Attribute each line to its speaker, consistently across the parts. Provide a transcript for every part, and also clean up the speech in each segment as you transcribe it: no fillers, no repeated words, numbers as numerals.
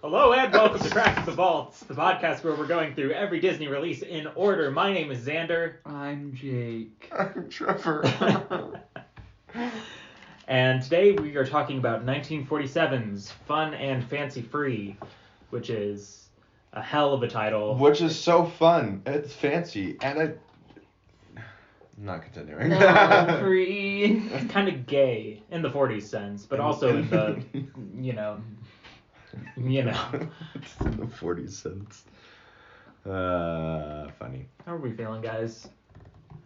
Speaker 1: Hello and welcome to Cracking the Vaults, the podcast where we're going through every Disney release in order. My name is Xander.
Speaker 2: I'm Jake.
Speaker 3: I'm Trevor.
Speaker 1: And today we are talking about 1947's Fun and Fancy Free, which is a hell of a title.
Speaker 3: Which is so fun. It's fancy, and I'm not continuing.
Speaker 2: No, free.
Speaker 1: It's kind of gay in the 40s sense, but also in the, you know.
Speaker 3: It's in the 40 cents. Funny.
Speaker 1: How are we feeling, guys?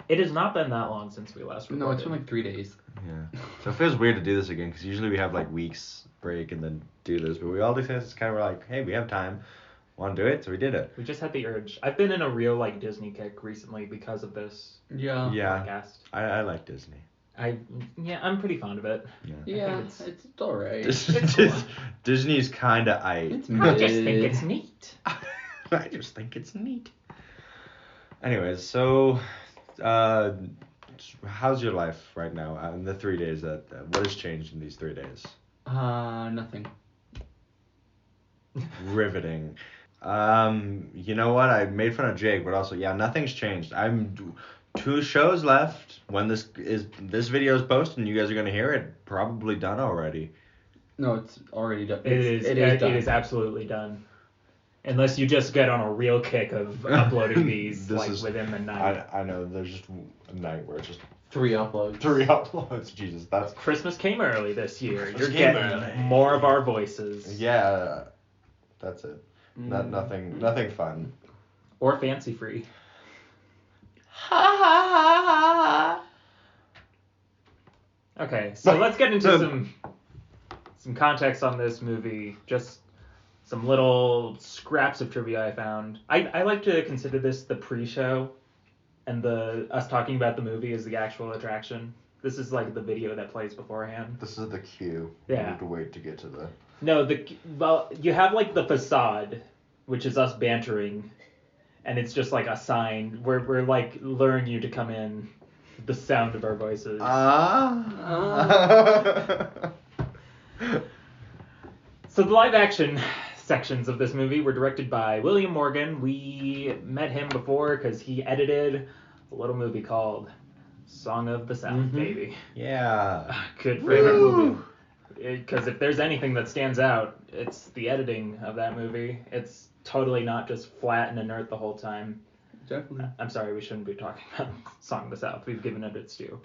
Speaker 1: It has not been that long since we last recorded.
Speaker 2: No, it's been like 3 days.
Speaker 3: Yeah. So it feels weird to do this again, because usually we have like weeks break and then do this, but we all do this. It's kind of like, hey, we have time. Want to do it? So we did it.
Speaker 1: We just had the urge. I've been in a real like Disney kick recently because of this
Speaker 2: Yeah.
Speaker 1: podcast.
Speaker 3: I like Disney.
Speaker 1: I'm pretty fond of it.
Speaker 2: Yeah, it's alright.
Speaker 3: Disney's kind of
Speaker 2: It's
Speaker 1: I just think it's neat.
Speaker 3: I just think it's neat. Anyways, so how's your life right now in the 3 days what has changed in these 3 days?
Speaker 2: Nothing.
Speaker 3: Riveting. You know what? I made fun of Jake, but also, yeah, nothing's changed. I'm 2 shows left. When this video is posted and you guys are gonna hear it, probably done already.
Speaker 2: No, it's already done.
Speaker 1: It is absolutely done. Unless you just get on a real kick of uploading these within the night.
Speaker 3: I know, there's just a night where it's just
Speaker 2: 3 uploads.
Speaker 3: 3 uploads. Jesus, that's...
Speaker 1: Christmas came early this year.
Speaker 3: Christmas
Speaker 1: You're
Speaker 3: came
Speaker 1: getting
Speaker 3: early.
Speaker 1: more of our voices.
Speaker 3: Yeah, that's it. Nothing fun.
Speaker 1: Or fancy free. Okay, so let's get into some context on this movie. Just some little scraps of trivia I found. I like to consider this the pre-show, and us talking about the movie is the actual attraction. This is like the video that plays beforehand.
Speaker 3: This is the cue.
Speaker 1: Yeah.
Speaker 3: You have to wait to get to the...
Speaker 1: No, you have like the facade, which is us bantering, and it's just like a sign. We're like luring you to come in. The sound of our voices. So the live action sections of this movie were directed by William Morgan. We met him before because he edited a little movie called Song of the South, baby.
Speaker 3: Yeah.
Speaker 1: Good favorite movie. Because if there's anything that stands out, it's the editing of that movie. It's totally not just flat and inert the whole time.
Speaker 2: Definitely.
Speaker 1: I'm sorry, we shouldn't be talking about Song of the South. We've given it its due.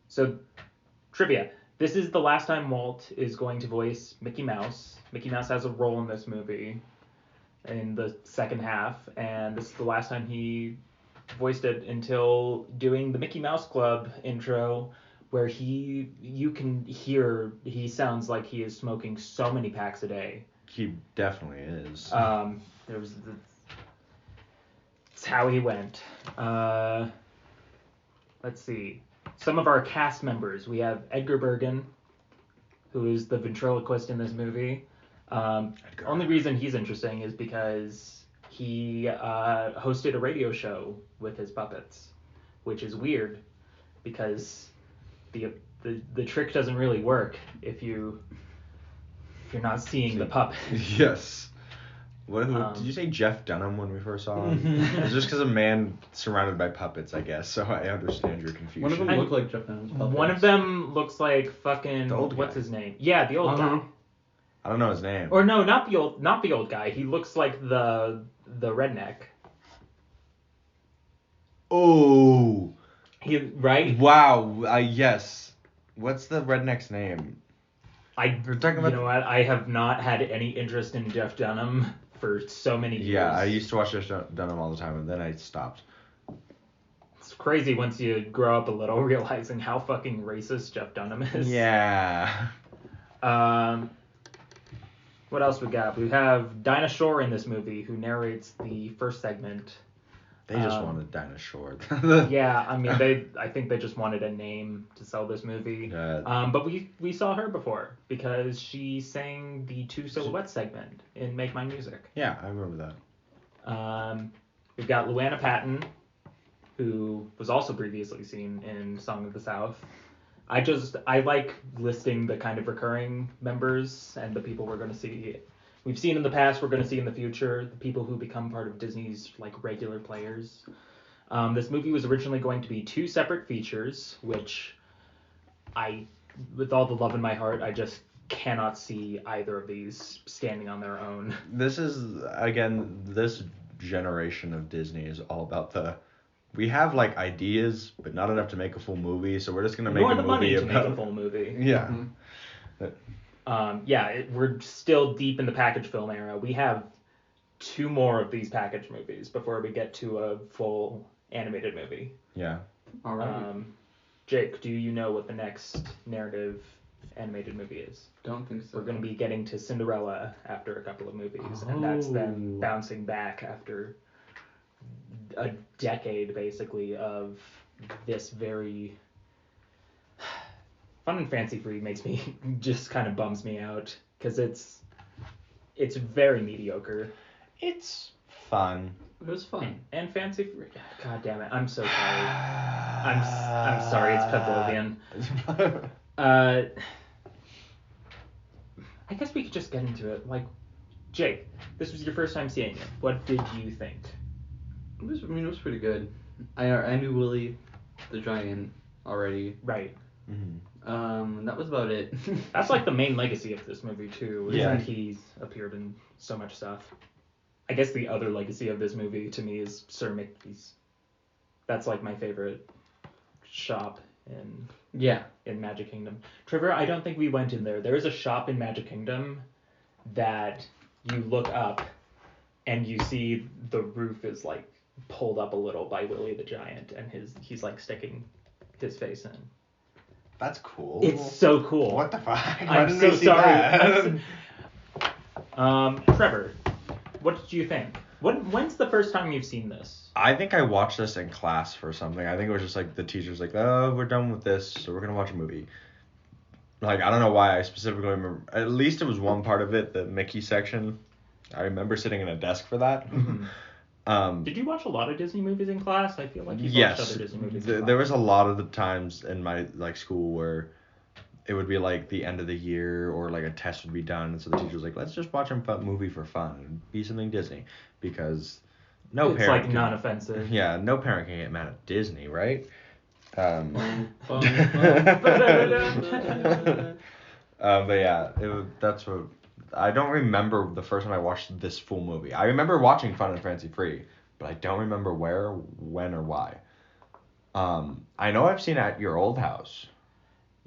Speaker 1: So, trivia. This is the last time Walt is going to voice Mickey Mouse. Mickey Mouse has a role in this movie in the second half, and this is the last time he voiced it until doing the Mickey Mouse Club intro, where you can hear he sounds like he is smoking so many packs a day.
Speaker 3: He definitely is.
Speaker 1: It's how he went. Let's see. Some of our cast members. We have Edgar Bergen, who is the ventriloquist in this movie. Only reason he's interesting is because he hosted a radio show with his puppets, which is weird because the trick doesn't really work if you're not seeing the puppet.
Speaker 3: Yes. Did you say Jeff Dunham when we first saw him? It's just because a man surrounded by puppets, I guess, so I understand your confusion.
Speaker 2: One of them look like Jeff Dunham's puppets.
Speaker 1: One of them looks like fucking...
Speaker 3: The old guy.
Speaker 1: What's his name? Yeah, the old guy.
Speaker 3: I don't know his name.
Speaker 1: Or no, not the old guy. He looks like the redneck.
Speaker 3: Oh.
Speaker 1: Right?
Speaker 3: Wow. Yes. What's the redneck's name?
Speaker 1: You know what? I have not had any interest in Jeff Dunham for so many years.
Speaker 3: Yeah, I used to watch Jeff Dunham all the time, and then I stopped.
Speaker 1: It's crazy once you grow up a little, realizing how fucking racist Jeff Dunham is.
Speaker 3: Yeah.
Speaker 1: What else we got? We have Dinah Shore in this movie, who narrates the first segment.
Speaker 3: They just wanted Dinah Shore.
Speaker 1: Yeah, I mean, I think they just wanted a name to sell this movie. But we saw her before because she sang the Two Silhouettes segment in Make My Music.
Speaker 3: Yeah, I remember that.
Speaker 1: We've got Luana Patton, who was also previously seen in Song of the South. I like listing the kind of recurring members and the people we're going to see. We've seen in the past, we're going to see in the future, the people who become part of Disney's like regular players. This movie was originally going to be 2 separate features, which with all the love in my heart, I just cannot see either of these standing on their own.
Speaker 3: This is, again, this generation of Disney is all about we have like ideas, but not enough to make a full movie, so we're just gonna make
Speaker 1: Nor
Speaker 3: a
Speaker 1: the
Speaker 3: movie
Speaker 1: money to
Speaker 3: about.
Speaker 1: make a full movie.
Speaker 3: Yeah.
Speaker 1: We're still deep in the package film era. We have 2 more of these package movies before we get to a full animated movie.
Speaker 3: Yeah.
Speaker 2: All right.
Speaker 1: Jake, do you know what the next narrative animated movie is?
Speaker 2: Don't think so.
Speaker 1: We're going to be getting to Cinderella after a couple of movies, and that's them bouncing back after a decade, basically, of this very... Fun and fancy free just kind of bums me out, because it's very mediocre.
Speaker 3: It's fun.
Speaker 2: It was fun.
Speaker 1: And fancy free... God damn it, I'm so sorry. I'm sorry, it's Pavlovian. I guess we could just get into it. Like, Jake, this was your first time seeing it. What did you think?
Speaker 2: It was pretty good. I knew Willie the Giant already.
Speaker 1: Right.
Speaker 3: Mm-hmm.
Speaker 2: That was about it.
Speaker 1: That's like the main legacy of this movie too, is
Speaker 3: Yeah.
Speaker 1: that he's appeared in so much stuff. I guess the other legacy of this movie to me is Sir Mickey's. That's like my favorite shop in Magic Kingdom. Trevor, I don't think we went in there. There is a shop in Magic Kingdom that you look up and you see the roof is like pulled up a little by Willie the Giant, and he's like sticking his face in.
Speaker 3: That's cool.
Speaker 1: It's so cool.
Speaker 3: What the fuck? Why
Speaker 1: I'm
Speaker 3: didn't
Speaker 1: so
Speaker 3: we see
Speaker 1: sorry.
Speaker 3: that?
Speaker 1: Trevor, what did you think? When's the first time you've seen this?
Speaker 3: I think I watched this in class for something. I think it was just like the teacher's like, oh, we're done with this, so we're gonna watch a movie. Like, I don't know why I specifically remember. At least it was one part of it, the Mickey section. I remember sitting in a desk for that.
Speaker 1: Mm-hmm. Did you watch a lot of Disney movies in class? I feel like you watched other Disney movies in class.
Speaker 3: There was a lot of the times in my like school where it would be like the end of the year or like a test would be done, and so the teacher was like, let's just watch a movie for fun and be something Disney, because
Speaker 1: it's like non-offensive.
Speaker 3: Yeah, no parent can get mad at Disney, right? But yeah, that's what I don't remember the first time I watched this full movie. I remember watching Fun and Fancy Free, but I don't remember where, when, or why. I know I've seen it at your old house.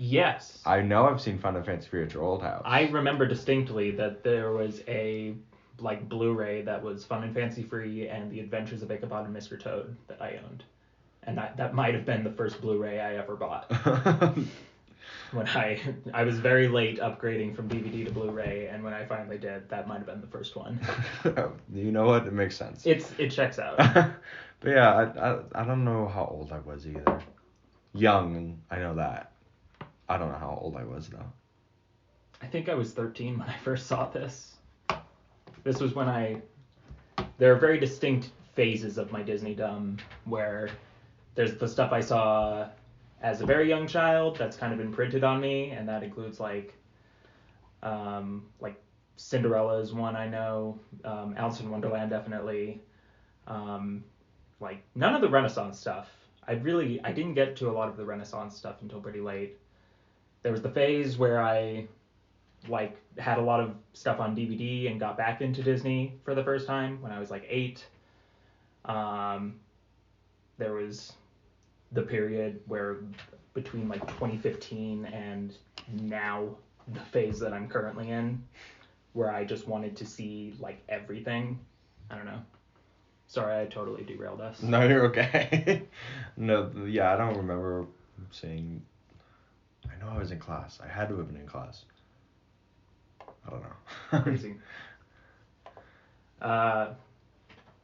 Speaker 1: Yes.
Speaker 3: I know I've seen Fun and Fancy Free at your old house.
Speaker 1: I remember distinctly that there was a like Blu-ray that was Fun and Fancy Free and The Adventures of Ichabod and Mr. Toad that I owned. And that might have been the first Blu-ray I ever bought. When I was very late upgrading from DVD to Blu-ray, and when I finally did, that might have been the first one.
Speaker 3: You know what? It makes sense.
Speaker 1: It checks out.
Speaker 3: But yeah, I don't know how old I was either. Young, I know that. I don't know how old I was though.
Speaker 1: I think I was 13 when I first saw this. This was when there are very distinct phases of my Disneydom where there's the stuff I saw as a very young child that's kind of imprinted on me, and that includes like Cinderella is one I know, Alice in Wonderland definitely, like none of the Renaissance stuff. I didn't get to a lot of the Renaissance stuff until pretty late. There was the phase where I like had a lot of stuff on DVD and got back into Disney for the first time when I was like 8. There was the period where between like 2015 and now, the phase that I'm currently in, where I just wanted to see like everything. I don't know. Sorry, I totally derailed us.
Speaker 3: No, you're okay. No, yeah, I don't remember seeing. I know I was in class. I had to have been in class. I don't know.
Speaker 1: Crazy.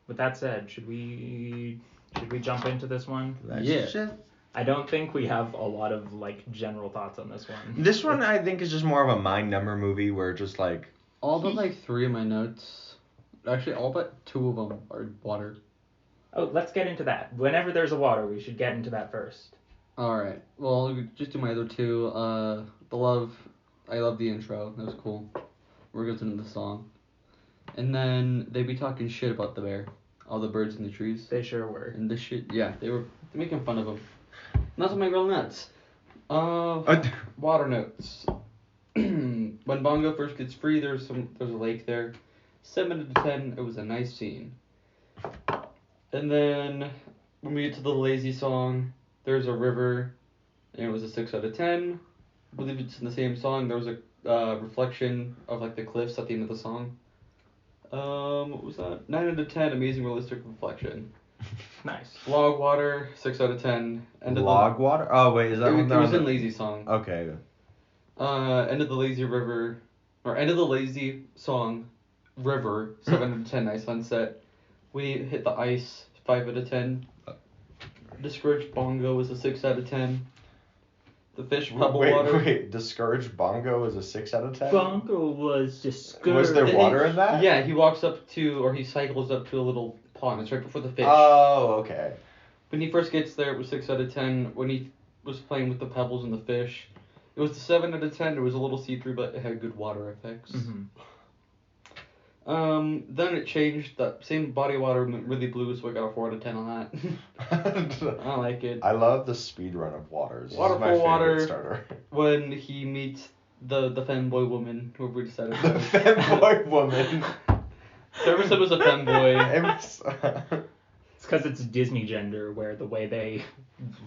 Speaker 1: With that said, should we jump into this one?
Speaker 2: Yeah.
Speaker 1: I don't think we have a lot of like general thoughts on this one.
Speaker 3: This one I think is just more of a mind number movie where just like
Speaker 2: all but like 3 of my notes, actually all but 2 of them are water.
Speaker 1: Oh, let's get into that. Whenever there's a water, we should get into that first.
Speaker 2: Alright. Well, I'll just do my other two. I love the intro. That was cool. We're going to into the song. And then they be talking shit about the bear. All the birds in the trees.
Speaker 1: They sure were.
Speaker 2: And the shit, yeah, they were making fun of him. And that's what my girl nuts. Water notes. When Bongo first gets free, there's a lake there. 7 out of 10. It was a nice scene. And then when we get to the lazy song, there's a river, and it was a 6 out of 10. I believe it's in the same song. There was a reflection of like the cliffs at the end of the song. What was that? 9 out of 10. Amazing realistic reflection.
Speaker 1: Nice.
Speaker 2: Log water, 6 out of 10.
Speaker 3: Log water? Oh wait, is that
Speaker 2: It
Speaker 3: one?
Speaker 2: was in lazy song.
Speaker 3: Okay.
Speaker 2: End of the lazy river, or end of the lazy song, river, 7 out of 10. Nice sunset. We hit the ice, 5 out of 10. Discouraged bongo was a 6 out of 10. The fish pebble water.
Speaker 3: Wait, discouraged bongo is a 6 out of 10?
Speaker 1: Bongo was discouraged.
Speaker 3: Was there water in that?
Speaker 2: Yeah, he walks up to, or he cycles up to a little pond. It's right before the fish.
Speaker 3: Oh, okay.
Speaker 2: When he first gets there, it was 6 out of 10. When he was playing with the pebbles and the fish, it was the 7 out of 10. It was a little see-through, but it had good water effects.
Speaker 1: Mm-hmm.
Speaker 2: Then it changed. That same body of water went really blue, so I got a 4 out of 10 on that. I like it.
Speaker 3: I love the speed run of waters.
Speaker 2: Waterfall
Speaker 3: This is my favorite
Speaker 2: water.
Speaker 3: starter.
Speaker 2: When he meets the femboy woman, whoever we decided
Speaker 3: The femboy woman.
Speaker 2: Whoever said was a femboy.
Speaker 3: It was,
Speaker 1: It's because it's Disney gender, where the way they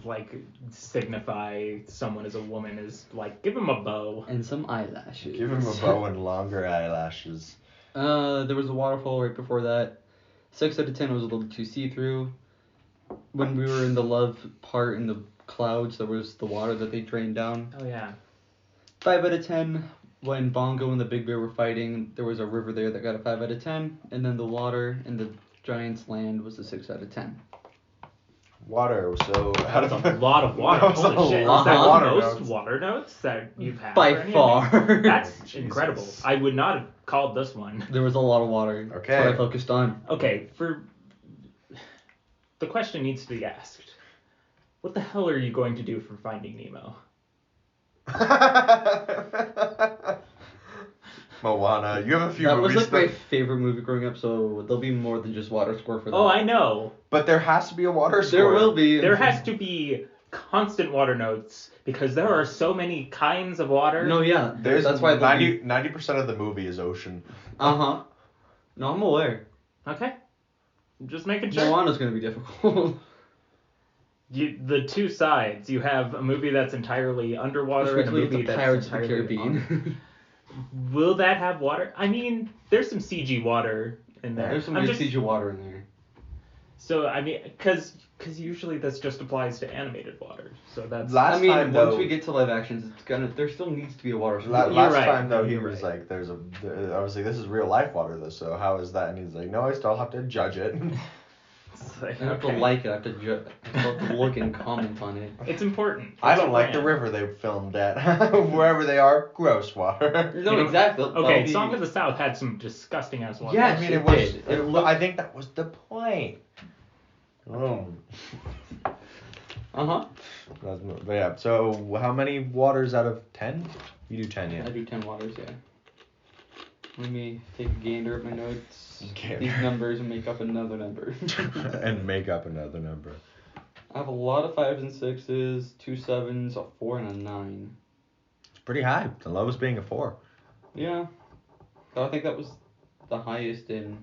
Speaker 1: like signify someone as a woman is like, give him a bow
Speaker 2: And some eyelashes.
Speaker 3: give him a bow and longer eyelashes.
Speaker 2: There was a waterfall right before that. 6 out of 10 was a little too see-through. When we were in the love part in the clouds, there was the water that they drained down.
Speaker 1: Oh yeah.
Speaker 2: 5 out of 10. When Bongo and the Big Bear were fighting, there was a river there that got a 5 out of 10. And then the water in the giant's land was a 6 out of 10.
Speaker 3: Water, so
Speaker 1: That was a lot of water.
Speaker 3: That was
Speaker 1: Holy
Speaker 3: a
Speaker 1: shit.
Speaker 3: lot
Speaker 1: Is that
Speaker 3: of
Speaker 1: the
Speaker 3: water
Speaker 1: most
Speaker 3: notes.
Speaker 1: water notes that you've had?
Speaker 2: By
Speaker 1: for any
Speaker 2: far.
Speaker 1: of these? That's
Speaker 3: Jesus.
Speaker 1: incredible. I would not have called this one.
Speaker 2: There was a lot of water.
Speaker 3: Okay.
Speaker 2: That's what I focused on.
Speaker 1: Okay, the question needs to be asked. What the hell are you going to do for Finding Nemo?
Speaker 3: Moana, you have a few
Speaker 2: That was
Speaker 3: movies
Speaker 2: like my favorite movie growing up, so there'll be more than just water score for that.
Speaker 1: Oh, I know.
Speaker 3: But there has to be a water score.
Speaker 2: There will be.
Speaker 1: There has to be constant water notes because there are so many kinds of water.
Speaker 2: No, yeah.
Speaker 3: There's
Speaker 2: That's why there'll be...
Speaker 3: 90% of the movie is ocean.
Speaker 2: Uh-huh. No, I'm aware.
Speaker 1: Okay. Just making sure.
Speaker 2: Moana's gonna be difficult.
Speaker 1: The two sides. You have a movie that's entirely underwater and a movie
Speaker 2: the
Speaker 1: that's
Speaker 2: Pirates of the
Speaker 1: entirely
Speaker 2: Caribbean.
Speaker 1: Will that have water? I mean, there's some CG water in there.
Speaker 2: There's some
Speaker 1: I'm
Speaker 2: good
Speaker 1: just-
Speaker 2: CG water in there.
Speaker 1: So, I mean, because usually this just applies to animated water. So that's...
Speaker 3: Last time,
Speaker 2: once
Speaker 3: though,
Speaker 2: we get to live actions, it's gonna. There still needs to be a water score.
Speaker 3: last
Speaker 1: right.
Speaker 3: time though, he
Speaker 1: You're
Speaker 3: was
Speaker 1: right.
Speaker 3: like, I was like, this is real life water though, so how is that? And he's like, no, I still have to judge it.
Speaker 1: It's like,
Speaker 2: I have
Speaker 1: okay.
Speaker 2: to like it. I have to, I have to look and comment on it.
Speaker 1: It's important.
Speaker 3: I
Speaker 1: It's
Speaker 3: don't
Speaker 1: a
Speaker 3: like the
Speaker 1: brand.
Speaker 3: river they filmed at. Wherever they are, gross water.
Speaker 2: No, exactly.
Speaker 1: Okay,
Speaker 2: That'll be-
Speaker 1: Song of the South had some disgusting ass water.
Speaker 2: Yeah,
Speaker 3: I mean,
Speaker 2: it
Speaker 3: it was.
Speaker 2: did. It looked-
Speaker 3: I think that was the point. Oh.
Speaker 2: Uh-huh.
Speaker 3: But yeah, so how many waters out of 10? You do 10, yeah.
Speaker 2: I do 10 waters, yeah. Let me take a gander at my notes.
Speaker 3: Gander.
Speaker 2: These numbers and make up another number.
Speaker 3: And make up another number.
Speaker 2: I have a lot of 5s and 6s, 2 7s, a 4, and a 9.
Speaker 3: It's pretty high. The lowest being a 4.
Speaker 2: Yeah. So I think that was the highest in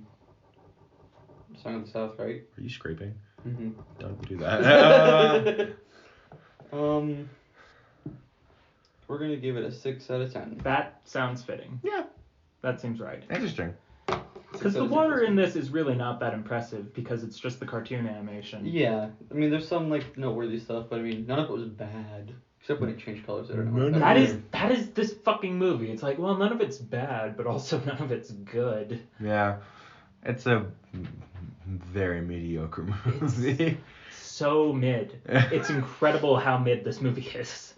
Speaker 2: Song of the South, right?
Speaker 3: Are you scraping?
Speaker 2: Mm-hmm.
Speaker 3: Don't do that.
Speaker 2: We're gonna give it a 6 out of 10.
Speaker 1: That sounds fitting.
Speaker 3: Yeah.
Speaker 1: That seems right.
Speaker 3: Interesting.
Speaker 1: Because the water in this is really not that impressive because it's just the cartoon animation.
Speaker 2: Yeah, I mean, there's some like noteworthy stuff, but I mean, none of it was bad, except when it changed colors. I don't know.
Speaker 3: None
Speaker 1: That is this fucking movie. It's like, well, none of it's bad, but also none of it's good.
Speaker 3: Yeah. It's a very mediocre movie.
Speaker 1: So mid. It's incredible how mid this movie is.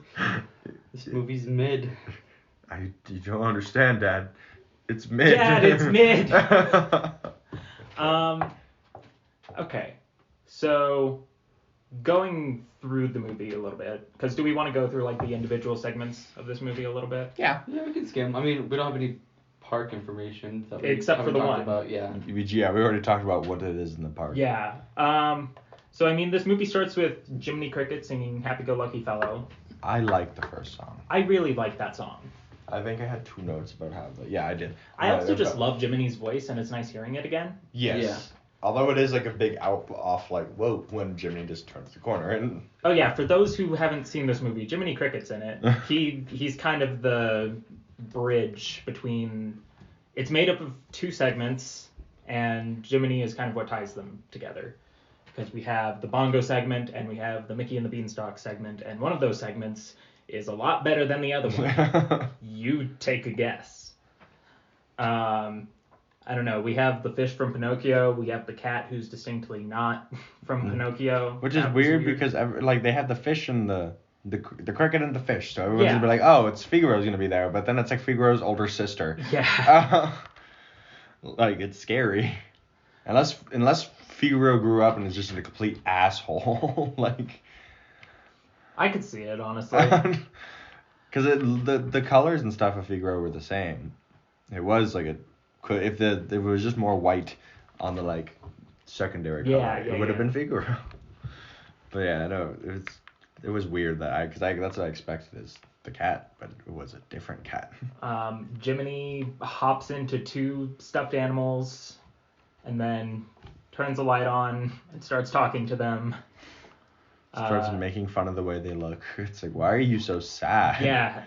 Speaker 2: This movie's mid.
Speaker 3: You don't understand, Dad. It's mid.
Speaker 1: Dad, it's mid. Okay. So going through the movie a little bit, because do we want to go through like the individual segments of this movie a little bit?
Speaker 3: Yeah.
Speaker 2: Yeah, we can skim. I mean, we don't have any park information that we
Speaker 1: Except for
Speaker 2: haven't
Speaker 1: the
Speaker 2: talked
Speaker 1: one.
Speaker 2: about. Yeah.
Speaker 3: Yeah, we already talked about what it is in the park.
Speaker 1: Yeah. So I mean, this movie starts with Jiminy Cricket singing "Happy Go Lucky Fellow."
Speaker 3: I like the first song.
Speaker 1: I really like that song.
Speaker 3: I think I had 2 notes about how, but yeah, I did.
Speaker 1: I also just love Jiminy's voice, and it's nice hearing it again.
Speaker 3: Yes.
Speaker 2: Yeah.
Speaker 3: Although it is like a big off, like, whoa, when Jiminy just turns the corner. And
Speaker 1: Oh yeah, for those who haven't seen this movie, Jiminy Cricket's in it. He's kind of the bridge between. It's made up of 2 segments, and Jiminy is kind of what ties them together. Because we have the bongo segment and we have the Mickey and the Beanstalk segment, and one of those segments is a lot better than the other one. You take a guess. I don't know. We have the fish from Pinocchio. We have the cat who's distinctly not from Pinocchio.
Speaker 3: Which is weird because like they have the fish and the cricket and the fish, so everyone's gonna be like, oh, it's Figaro's gonna be there, but then it's like Figaro's older sister.
Speaker 1: Yeah.
Speaker 3: Like it's scary, unless Figaro grew up and is just a complete asshole. Like
Speaker 1: I could see it honestly.
Speaker 3: Because the colors and stuff of Figaro were the same. It was like if it was just more white on the like secondary color, it would have been Figaro. But yeah, no, it was weird because that's what I expected is the cat, but it was a different cat.
Speaker 1: Jiminy hops into 2 stuffed animals, and then turns the light on and starts talking to them.
Speaker 3: Starts making fun of the way they look. It's like, why are you so sad?
Speaker 1: Yeah.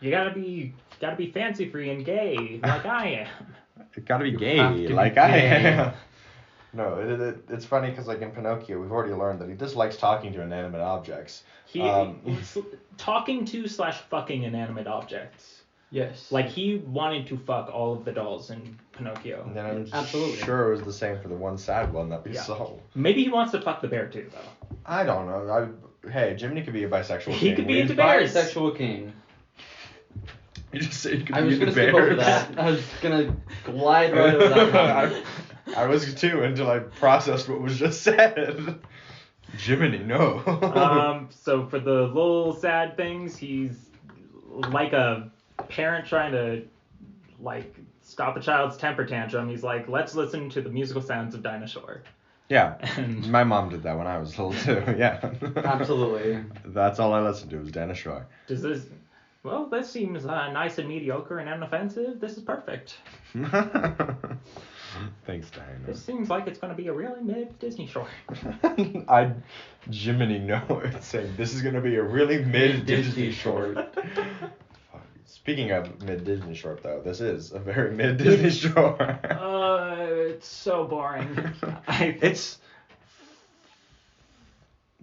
Speaker 1: You gotta be fancy free and gay like I am.
Speaker 3: It gotta be gay like I am. No, it's funny because like in Pinocchio, we've already learned that he dislikes talking to inanimate objects.
Speaker 1: Talking to / fucking inanimate objects.
Speaker 2: Yes.
Speaker 1: Like he wanted to fuck all of the dolls in Pinocchio.
Speaker 3: And then I'm
Speaker 2: Absolutely.
Speaker 3: sure it was the same for the one sad one that we saw.
Speaker 1: Maybe he wants to fuck the bear too, though.
Speaker 3: I don't know. Hey, Jiminy could be a bisexual king.
Speaker 1: He could be into bears.
Speaker 2: Bisexual king.
Speaker 3: You just say he could
Speaker 2: I
Speaker 3: be
Speaker 2: was
Speaker 3: into
Speaker 2: gonna skip over
Speaker 3: bears.
Speaker 2: that. I was gonna glide right over that.
Speaker 3: I was too until I processed what was just said. Jiminy, no.
Speaker 1: So for the little sad things, he's like a parent trying to like stop a child's temper tantrum. He's like, let's listen to the musical sounds of Dinosaur.
Speaker 3: Yeah,
Speaker 1: And
Speaker 3: my mom did that when I was little too. Yeah.
Speaker 2: Absolutely.
Speaker 3: That's all I listened to was Dinosaur.
Speaker 1: This seems nice and mediocre and unoffensive. This is perfect.
Speaker 3: Thanks, Diana.
Speaker 1: This seems like it's going to be a really mid Disney short.
Speaker 3: Jiminy, no. It's saying this is going to be a really mid Disney short. Speaking of mid Disney short, though, this is a very mid Disney short.
Speaker 1: It's so boring.
Speaker 3: It's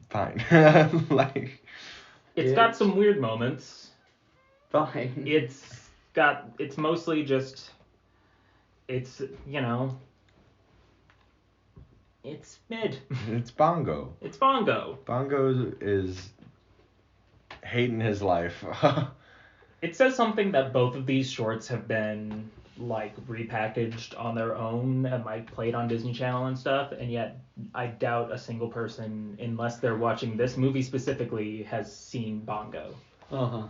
Speaker 3: fine. Like
Speaker 1: it's got some weird moments.
Speaker 2: Fine.
Speaker 1: It's mostly just. It's it's mid.
Speaker 3: It's Bongo.
Speaker 1: It's Bongo.
Speaker 3: Bongo is hating his life.
Speaker 1: It says something that both of these shorts have been like repackaged on their own and like played on Disney Channel and stuff, and yet I doubt a single person, unless they're watching this movie specifically, has seen Bongo.
Speaker 2: Uh-huh.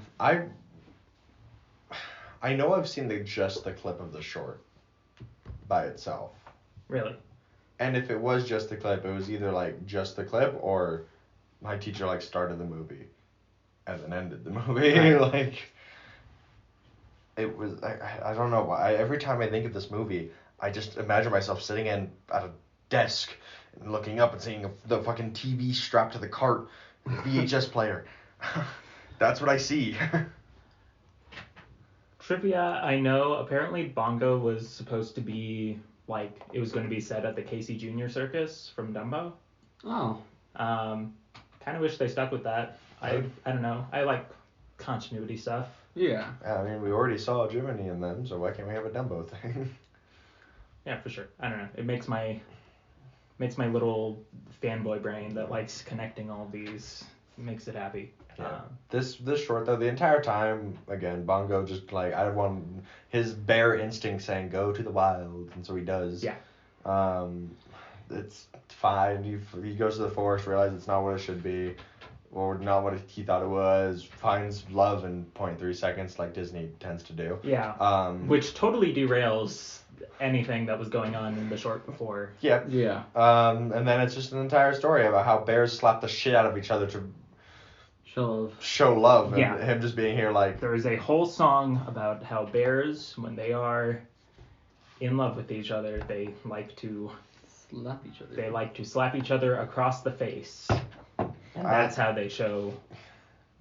Speaker 3: I know I've seen just the clip of the short by itself.
Speaker 1: Really?
Speaker 3: And if it was just the clip, it was either like just the clip or my teacher like started the movie and then ended the movie. Like it was I don't know why. Every time I think of this movie, I just imagine myself sitting at a desk and looking up and seeing the fucking TV strapped to the cart, the VHS player. That's what I see.
Speaker 1: Trivia, I know apparently Bongo was supposed to be like it was going to be set at the Casey Jr. Circus from Dumbo.
Speaker 2: Oh.
Speaker 1: Kind of wish they stuck with that. I don't know. I like continuity stuff.
Speaker 2: Yeah.
Speaker 3: I mean, we already saw Jiminy in them, so why can't we have a Dumbo thing?
Speaker 1: Yeah, for sure. I don't know. It makes my little fanboy brain that likes connecting all these makes it happy.
Speaker 3: Yeah. This short though, the entire time, again, Bongo just like I want his bare instinct saying go to the wild, and so he does.
Speaker 1: Yeah.
Speaker 3: it's fine. He goes to the forest, realizes it's not what it should be, or not what he thought it was. Finds love in 0.3 seconds, like Disney tends to do.
Speaker 1: Yeah. Which totally derails anything that was going on in the short before.
Speaker 3: Yeah.
Speaker 2: Yeah.
Speaker 3: And then it's just an entire story about how bears slap the shit out of each other to show love.
Speaker 1: Yeah.
Speaker 3: And him just being here like.
Speaker 1: There is a whole song about how bears, when they are in love with each other, they like to
Speaker 2: slap each other.
Speaker 1: They like to slap each other across the face. And that's how they show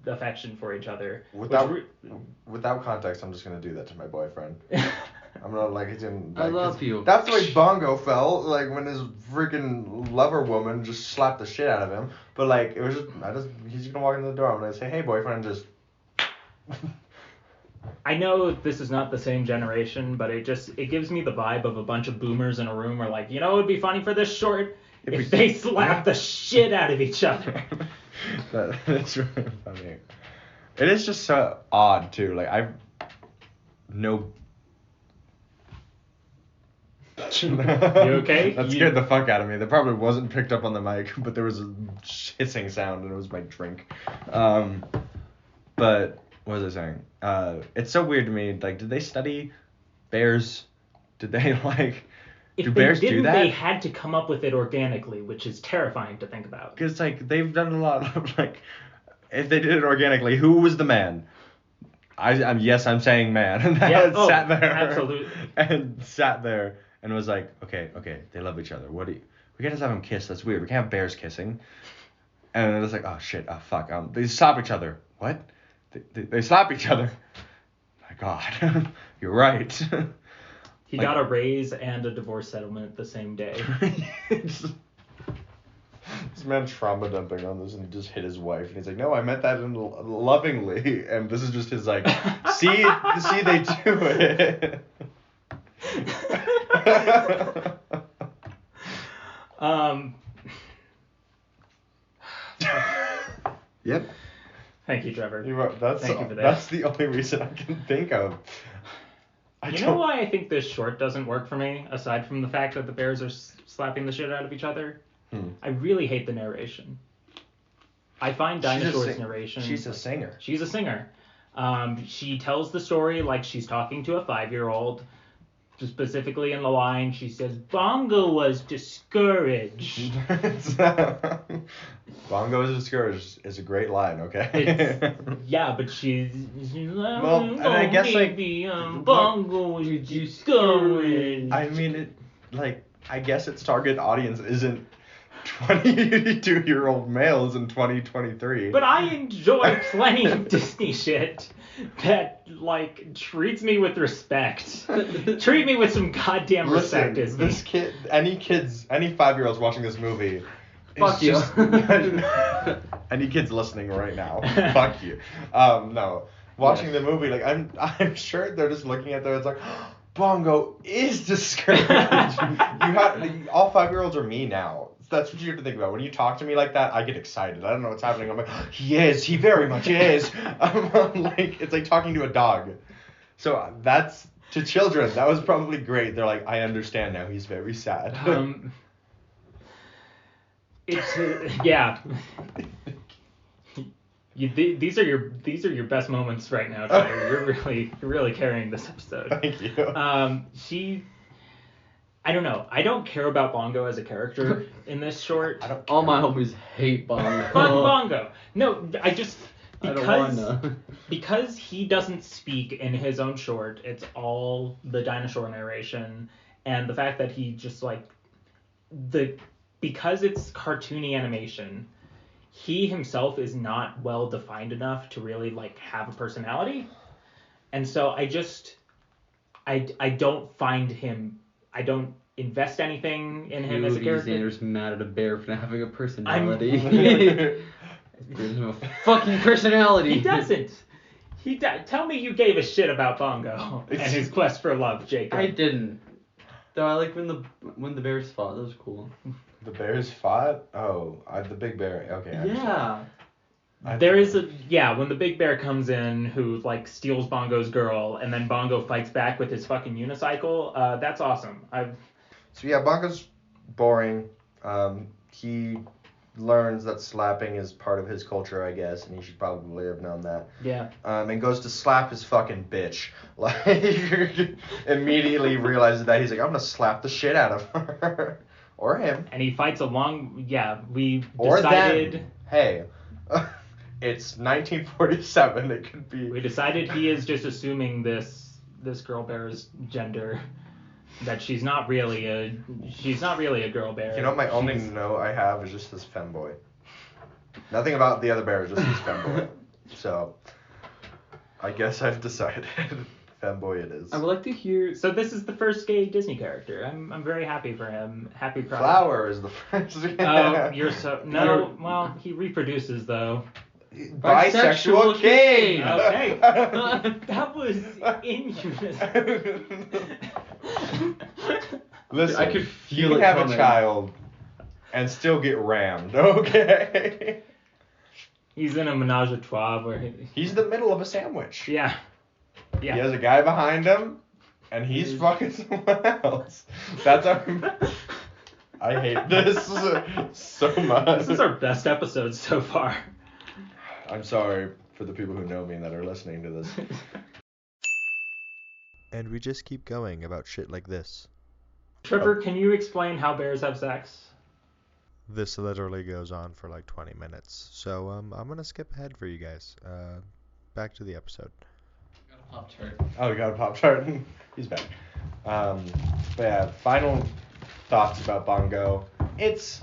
Speaker 1: affection for each other.
Speaker 3: Without context, I'm just gonna do that to my boyfriend. I'm gonna like he's in. Like,
Speaker 2: I love you.
Speaker 3: That's the way Bongo felt, like when his freaking lover woman just slapped the shit out of him. But like it was he's gonna walk in the door. I'm gonna say, hey boyfriend, and just.
Speaker 1: I know this is not the same generation, but it gives me the vibe of a bunch of boomers in a room are like, you know, it would be funny for this short if they slap the shit out of each other.
Speaker 3: That's really funny. It is just so odd too. Like You
Speaker 1: okay?
Speaker 3: That scared the fuck out of me. That probably wasn't picked up on the mic, but there was a hissing sound and it was my drink. But what was I saying? It's so weird to me. Like, did they study bears? Did they like? Do bears do that?
Speaker 1: They had to come up with it organically, which is terrifying to think about.
Speaker 3: Because like they've done a lot of like, if they did it organically, who was the man? I'm saying man. And sat there.
Speaker 1: Absolutely.
Speaker 3: And sat there and was like, okay, they love each other. We can't just have them kiss. That's weird. We can't have bears kissing. And it was like, oh shit, oh fuck. They slap each other. What? They slap each other. My God, you're right.
Speaker 1: He got a raise and a divorce settlement the same day.
Speaker 3: This man trauma dumping on this and he just hit his wife. And he's like, no, I meant that lovingly. And this is just his like, see, they do it. Yep.
Speaker 1: Thank you, Trevor.
Speaker 3: Thank you for that. That's the only reason I can think of.
Speaker 1: You know why I think this short doesn't work for me, aside from the fact that the bears are slapping the shit out of each other? I really hate the narration. I find Dinosaur's narration...
Speaker 3: She's a singer.
Speaker 1: She's a singer. She tells the story like she's talking to a 5-year-old. Specifically in the line, she says, Bongo was discouraged.
Speaker 3: Bongo is discouraged is a great line, okay?
Speaker 1: Yeah, but she's
Speaker 3: well, and I guess
Speaker 1: baby, Bongo was discouraged.
Speaker 3: I mean, I guess its target audience isn't 22-year-old males in 2023.
Speaker 1: But I enjoy plenty of Disney shit that, treats me with respect. Treat me with some goddamn respect, Disney.
Speaker 3: This kid, any 5-year-olds watching this movie...
Speaker 2: Fuck you.
Speaker 3: Any kids listening right now, fuck you. No. Watching the movie, I'm sure they're just looking at there, it's like... Bongo is discouraged. All 5-year-olds are me now. That's what you have to think about. When you talk to me like that, I get excited. I don't know what's happening. I'm like, he is. He very much is. It's like talking to a dog. So that's to children. That was probably great. They're like, I understand now. He's very sad.
Speaker 1: Yeah. These are your best moments right now, Tyler. You're really carrying this episode.
Speaker 3: Thank you.
Speaker 1: I don't know. I don't care about Bongo as a character in this short.
Speaker 2: All my homies hate Bongo.
Speaker 1: Fuck Bongo. No,
Speaker 2: because
Speaker 1: because he doesn't speak in his own short. It's all the dinosaur narration, and the fact that he just because it's cartoony animation. He himself is not well defined enough to really have a personality, and so I don't find him. I don't invest anything in him as a character.
Speaker 2: Xander's mad at a bear for not having a personality. There's no fucking personality.
Speaker 1: He doesn't. Tell me you gave a shit about Bongo and his quest for love, Jacob.
Speaker 2: I didn't. Though I like when the bears fought. That was cool.
Speaker 3: The bears fought? Oh, the big bear. Okay.
Speaker 2: Yeah.
Speaker 1: When the big bear comes in who steals Bongo's girl and then Bongo fights back with his fucking unicycle, that's awesome.
Speaker 3: So yeah, Bongo's boring. He learns that slapping is part of his culture, I guess, and he should probably have known that.
Speaker 1: Yeah.
Speaker 3: And goes to slap his fucking bitch. Like, immediately realizes that he's like, I'm gonna slap the shit out of her. Or him.
Speaker 1: And he fights along. Yeah, we
Speaker 3: Or
Speaker 1: decided.
Speaker 3: them. Hey, it's 1947. It could be.
Speaker 1: We decided he is just assuming this girl bear's gender. That she's not really a girl bear.
Speaker 3: You know, my only note I have is just this femboy. Nothing about the other bear, just this femboy. So, I guess I've decided. Femboy it is.
Speaker 2: I would like to hear.
Speaker 1: So this is the first gay Disney character. I'm very happy for him. Happy proud.
Speaker 3: Flower is the first.
Speaker 1: Oh, you're so no. Well, he reproduces though.
Speaker 3: Bisexual king.
Speaker 1: Okay. That was inhuman.
Speaker 3: Listen,
Speaker 2: I could feel
Speaker 3: you can
Speaker 2: it
Speaker 3: have
Speaker 2: coming.
Speaker 3: a child and still get rammed. Okay.
Speaker 1: He's in a menage a trois where
Speaker 3: He's the middle of a sandwich.
Speaker 1: Yeah.
Speaker 3: He has a guy behind him, and he's fucking someone else. That's our. I hate this so much.
Speaker 1: This is our best episode so far.
Speaker 3: I'm sorry for the people who know me and that are listening to this. And we just keep going about shit like this.
Speaker 1: Trevor, can you explain how bears have sex?
Speaker 3: This literally goes on for like 20 minutes. So I'm going to skip ahead for you guys. Back to the episode.
Speaker 2: Got a Pop-Tart.
Speaker 3: Oh, we got a Pop-Tart. He's back. But yeah, final thoughts about Bongo. It's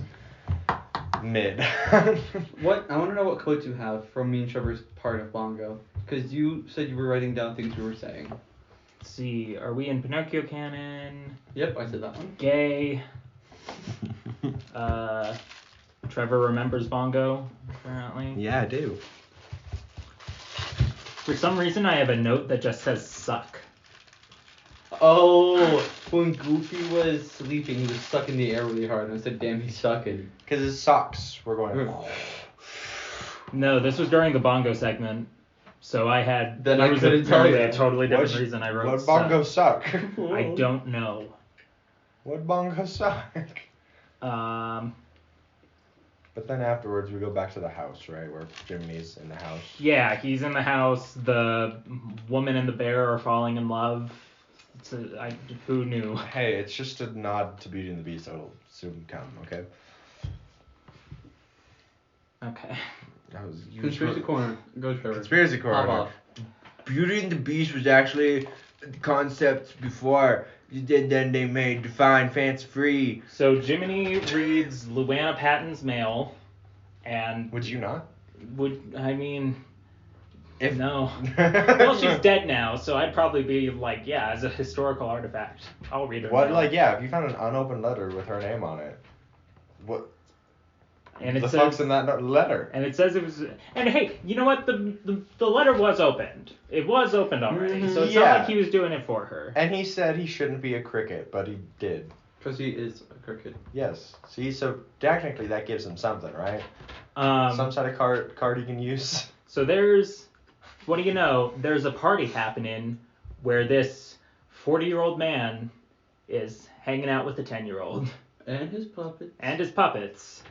Speaker 3: mid.
Speaker 2: What? I want to know what quotes you have from me and Trevor's part of Bongo. Because you said you were writing down things we were saying.
Speaker 1: Let's see, are we in Pinocchio canon?
Speaker 2: Yep, I said that one.
Speaker 1: Gay. Trevor remembers Bongo, apparently.
Speaker 3: Yeah, I do.
Speaker 1: For some reason, I have a note that just says suck.
Speaker 2: Oh, when Goofy was sleeping, he was sucking the air really hard, and I said, damn, he's sucking.
Speaker 3: Because his socks were going.
Speaker 1: No, this was during the Bongo segment. So I had.
Speaker 2: Then I couldn't tell you.
Speaker 1: A totally different reason I wrote
Speaker 3: What Bongo suck?
Speaker 1: I don't know.
Speaker 3: What Bongo suck? But then afterwards we go back to the house, right? Where Jiminy's in the house.
Speaker 1: Yeah, he's in the house. The woman and the bear are falling in love. Who knew?
Speaker 3: Hey, it's just a nod to Beauty and the Beast that'll soon come, okay?
Speaker 1: Okay.
Speaker 2: Conspiracy Corner. Go, Trevor.
Speaker 3: Conspiracy
Speaker 2: Pop
Speaker 3: Corner.
Speaker 2: off.
Speaker 3: Beauty and the Beast was actually the concept before. Then they made Define Fancy Free.
Speaker 1: So Jiminy reads Luana Patton's mail, and
Speaker 3: Would you not?
Speaker 1: No. Well, she's dead now, so I'd probably be like, yeah, as a historical artifact, I'll read her.
Speaker 3: What?
Speaker 1: mail.
Speaker 3: Like, yeah, if you found an unopened letter with her name on it, what?
Speaker 1: And it
Speaker 3: the
Speaker 1: says,
Speaker 3: fuck's in that letter?
Speaker 1: And it says it was. And hey, you know what? The letter was opened. It was opened already, so it's not like he was doing it for her.
Speaker 3: And he said he shouldn't be a cricket, but he did.
Speaker 2: Because he is a cricket.
Speaker 3: Yes. See, so technically that gives him something, right? Some sort of card he can use.
Speaker 1: So there's, what do you know? There's a party happening where this 40-year-old man is hanging out with a 10-year-old.
Speaker 2: And his puppet.
Speaker 1: And his puppets.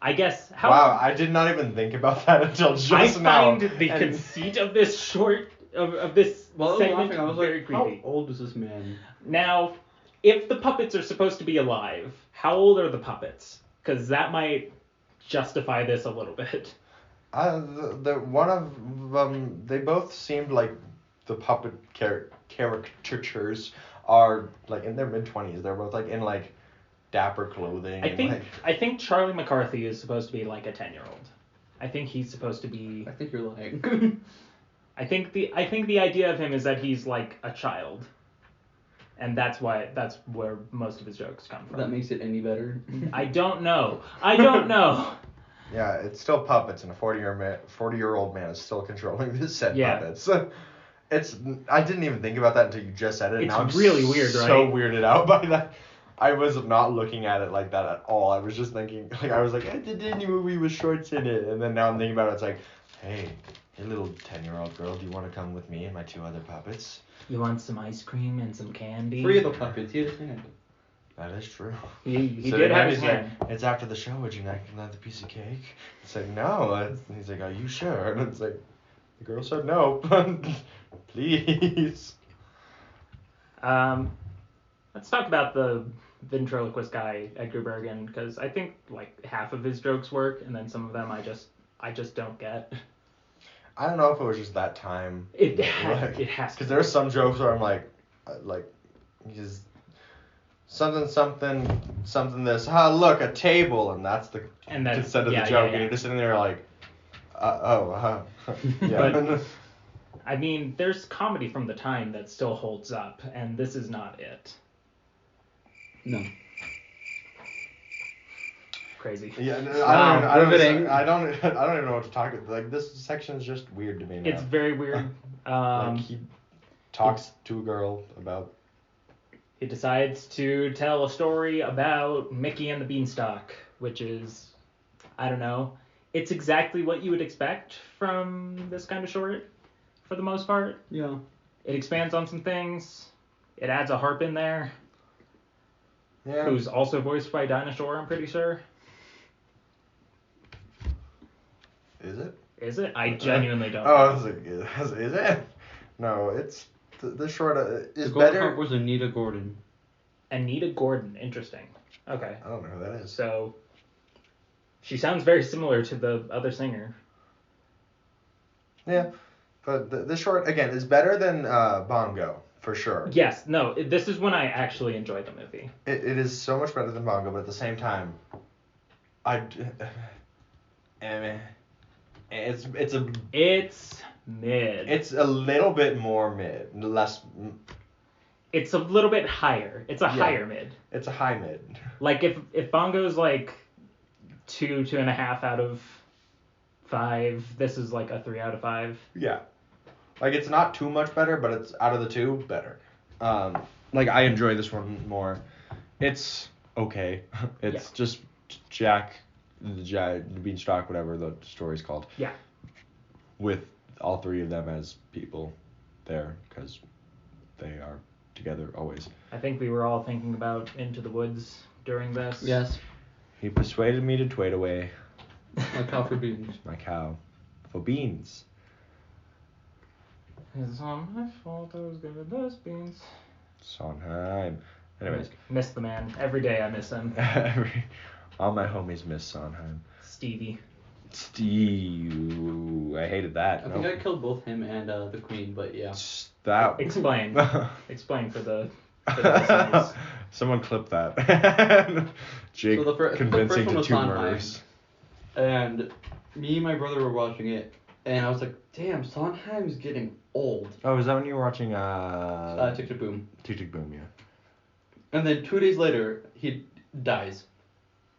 Speaker 1: I guess how.
Speaker 3: Wow, I did not even think about that until just now.
Speaker 1: I find the conceit of this of this segment
Speaker 2: I was
Speaker 1: very
Speaker 2: like,
Speaker 1: creepy.
Speaker 2: how old is this man?
Speaker 1: Now, if the puppets are supposed to be alive, how old are the puppets? Because that might justify this a little bit.
Speaker 3: One of them, they both seemed like the puppet caricatures are like in their mid-20s. They're both like in like dapper clothing.
Speaker 1: I think Charlie McCarthy is supposed to be like a 10-year-old. I think he's supposed to be.
Speaker 2: I think you're lying.
Speaker 1: I think the idea of him is that he's like a child, and that's where most of his jokes come from.
Speaker 2: That makes it any better.
Speaker 1: I don't know.
Speaker 3: Yeah, it's still puppets, and a 40-year-old man is still controlling this said puppets. I didn't even think about that until you just said it.
Speaker 1: It's
Speaker 3: now I'm
Speaker 1: really weird, right?
Speaker 3: So weirded out by that. I was not looking at it like that at all. I was just thinking, like, I was like, the Disney movie with shorts in it. And then now I'm thinking about it, it's like, hey little 10-year-old girl, do you want to come with me and my two other puppets?
Speaker 1: You want some ice cream and some candy?
Speaker 2: 3 of the puppets, he had a thing.
Speaker 3: That is true.
Speaker 1: He
Speaker 3: So
Speaker 1: did
Speaker 3: then
Speaker 1: have his
Speaker 3: he's like,
Speaker 1: hand.
Speaker 3: it's after the show, would you like another piece of cake? It's like, no. He's like, are you sure? And it's like, the girl said no. Please.
Speaker 1: Let's talk about the ventriloquist guy, Edgar Bergen, because I think like half of his jokes work, and then some of them I just don't get.
Speaker 3: I don't know if it was just that time.
Speaker 1: It has to.
Speaker 3: Because there are some jokes where I'm like, he's something this. Look, a table, and that's the instead of the joke, and you're just sitting there like, yeah.
Speaker 1: But, I mean, there's comedy from the time that still holds up, and this is not it.
Speaker 2: No.
Speaker 1: Crazy.
Speaker 3: Yeah, I don't even know what to talk about. Like, this section's just weird to me now.
Speaker 1: It's very weird.
Speaker 3: Like, he talks to a girl about...
Speaker 1: He decides to tell a story about Mickey and the Beanstalk, which is, I don't know, it's exactly what you would expect from this kind of short, for the most part.
Speaker 2: Yeah.
Speaker 1: It expands on some things. It adds a harp in there.
Speaker 3: Yeah.
Speaker 1: Who's also voiced by Dinah Shore, I'm pretty sure.
Speaker 3: Is it?
Speaker 1: Is it? I genuinely don't
Speaker 3: know.
Speaker 1: know.
Speaker 3: Is it? No, it's... The short is
Speaker 2: the
Speaker 3: better...
Speaker 2: The was Anita Gordon.
Speaker 1: Anita Gordon. Interesting. Okay.
Speaker 3: I don't know who that is.
Speaker 1: So, she sounds very similar to the other singer.
Speaker 3: Yeah. But the short, again, is better than Bongo, for sure.
Speaker 1: Yes. No, this is when I actually enjoyed the movie.
Speaker 3: It is so much better than Bongo, but at the same time, it's
Speaker 1: mid.
Speaker 3: It's a little bit more mid, less.
Speaker 1: It's a little bit higher. It's a higher mid.
Speaker 3: It's a high mid.
Speaker 1: Like if Bongo's like 2.5 out of 5, this is like a 3 out of 5.
Speaker 3: Yeah, like it's not too much better, but it's out of the two better. Like I enjoy this one more. It's okay. It's just Jack, the Beanstalk, whatever the story's called.
Speaker 1: Yeah.
Speaker 3: With all three of them as people there, because they are together always.
Speaker 1: I think we were all thinking about Into the Woods during this.
Speaker 2: Yes.
Speaker 3: He persuaded me to trade away
Speaker 2: my cow for beans.
Speaker 3: My cow for beans.
Speaker 1: It's not my fault I was good at those beans.
Speaker 3: Sondheim. Anyways.
Speaker 1: Miss the man. Every day I miss him.
Speaker 3: All my homies miss Sondheim.
Speaker 1: Stevie.
Speaker 3: I hated that.
Speaker 2: I think I killed both him and the Queen, but yeah.
Speaker 3: That.
Speaker 1: Explain. Explain for the listeners.
Speaker 3: Someone clip that. Jake
Speaker 2: so
Speaker 3: convincing
Speaker 2: the
Speaker 3: to 2
Speaker 2: Sondheim,
Speaker 3: murders.
Speaker 2: And me and my brother were watching it, and I was like, damn, Sondheim's getting old.
Speaker 3: Oh, is that when you were watching
Speaker 2: Tick Tick Boom?
Speaker 3: Tick Tick Boom, yeah.
Speaker 2: And then 2 days later, he dies.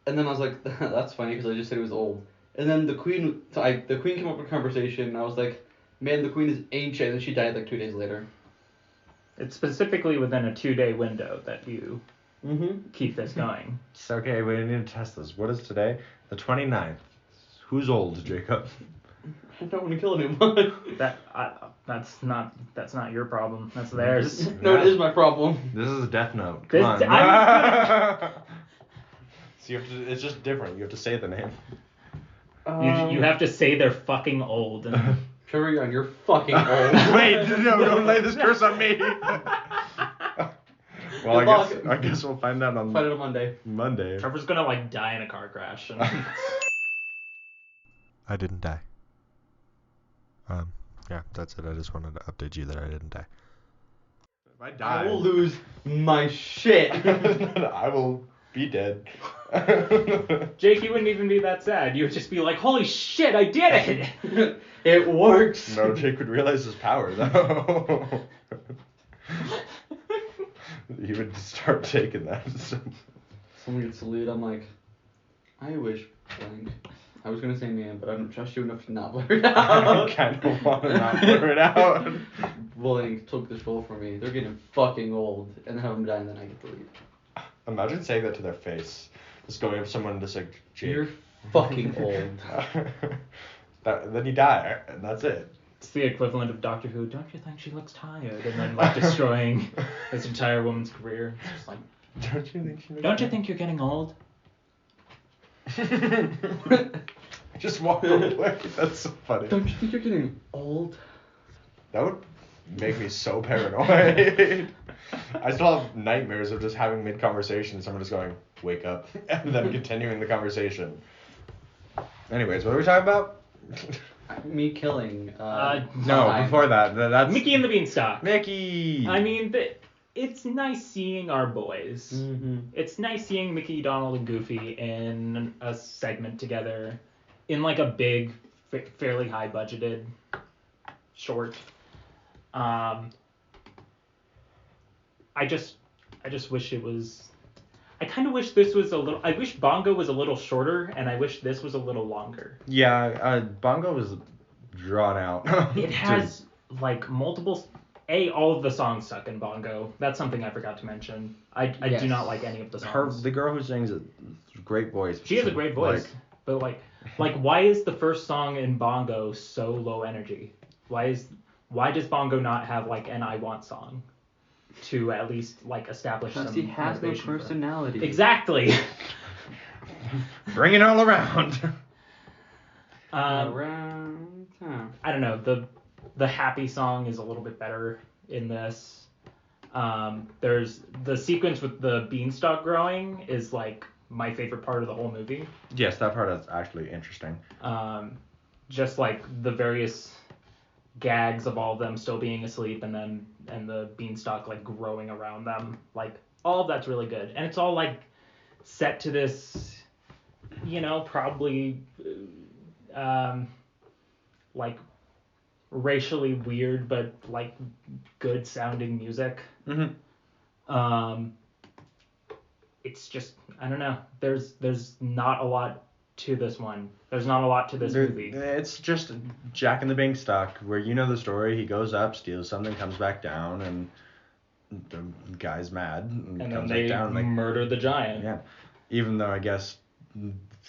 Speaker 2: And then I was like, that's funny because I just said he was old. And then the Queen came up with a conversation, and I was like, man, the Queen is ancient, and she died like 2 days later.
Speaker 1: It's specifically within a 2-day window that you keep this going.
Speaker 3: It's okay, we need to test this. What is today? The 29th. Who's old, Jacob?
Speaker 2: I don't want to kill anyone.
Speaker 1: That's not your problem. That's theirs.
Speaker 2: No, it is my problem.
Speaker 3: This is a Death Note.
Speaker 1: Come
Speaker 3: on. So you have to. It's just different. You have to say the name.
Speaker 1: You have to say they're fucking old. And...
Speaker 2: Trevor Young, you're fucking old.
Speaker 3: Wait, no, don't lay this curse on me. Well, I guess we'll find out on Monday.
Speaker 1: Trevor's gonna like die in a car crash. And...
Speaker 4: I didn't die. Yeah, that's it. I just wanted to update you that I didn't die.
Speaker 3: If I die,
Speaker 2: I will lose my shit.
Speaker 3: I will be dead.
Speaker 1: Jake, you wouldn't even be that sad. You would just be like, holy shit, I did it!
Speaker 2: It works.
Speaker 3: No, Jake would realize his power, though. He would start taking that.
Speaker 2: Someone gets salute, I'm like, I wish blank. I was gonna say man, but I don't trust you enough to not blur it out.
Speaker 3: I kind of want to not blur it out.
Speaker 2: Blank took this role for me. They're getting fucking old, and then have them die, and then I get to leave.
Speaker 3: Imagine saying that to their face. Just going up to someone and just like, Jake.
Speaker 2: You're fucking old.
Speaker 3: Then you die, and that's it.
Speaker 1: It's the equivalent of Doctor Who. Don't you think she looks tired? And then like destroying this entire woman's career. It's just like, Don't you think you're getting old?
Speaker 3: Just walk away. That's so funny.
Speaker 2: Don't you think you're getting old?
Speaker 3: That would make me so paranoid. I still have nightmares of just having mid-conversation someone just going, wake up, and then continuing the conversation. Anyways, what are we talking about?
Speaker 2: Me killing.
Speaker 3: No, before that. That's
Speaker 1: Mickey and the Beanstalk.
Speaker 3: Mickey!
Speaker 1: I mean, it's nice seeing our boys.
Speaker 2: Mm-hmm.
Speaker 1: It's nice seeing Mickey, Donald, and Goofy in a segment together in like a big, fairly high budgeted short. I just wish it was. I kind of wish this was a little. I wish Bongo was a little shorter, and I wish this was a little longer.
Speaker 3: Yeah, Bongo was drawn out.
Speaker 1: It has like multiple. All of the songs suck in Bongo. That's something I forgot to mention. I do not like any of the songs.
Speaker 3: The girl who sings it, great voice.
Speaker 1: She has a great voice, but like why is the first song in Bongo so low energy? Why does Bongo not have like an I Want song to at least like establish some?
Speaker 2: Because he has no personality.
Speaker 1: Exactly.
Speaker 3: Bring it all around.
Speaker 2: Around town.
Speaker 1: I don't know. The happy song is a little bit better in this. There's the sequence with the beanstalk growing is like my favorite part of the whole movie.
Speaker 3: Yes, that part is actually interesting.
Speaker 1: Just like the various gags of all of them still being asleep and the beanstalk like growing around them, like all of that's really good, and it's all like set to this, probably like racially weird but like good sounding music.
Speaker 3: Mm-hmm.
Speaker 1: It's just, I don't know, there's not a lot to this one. There's not a lot to this movie.
Speaker 3: It's just Jack and the Beanstalk, where you know the story. He goes up, steals something, comes back down, and the guy's mad and
Speaker 1: then
Speaker 3: comes
Speaker 1: they
Speaker 3: back down. And
Speaker 1: murder the giant.
Speaker 3: Yeah, even though I guess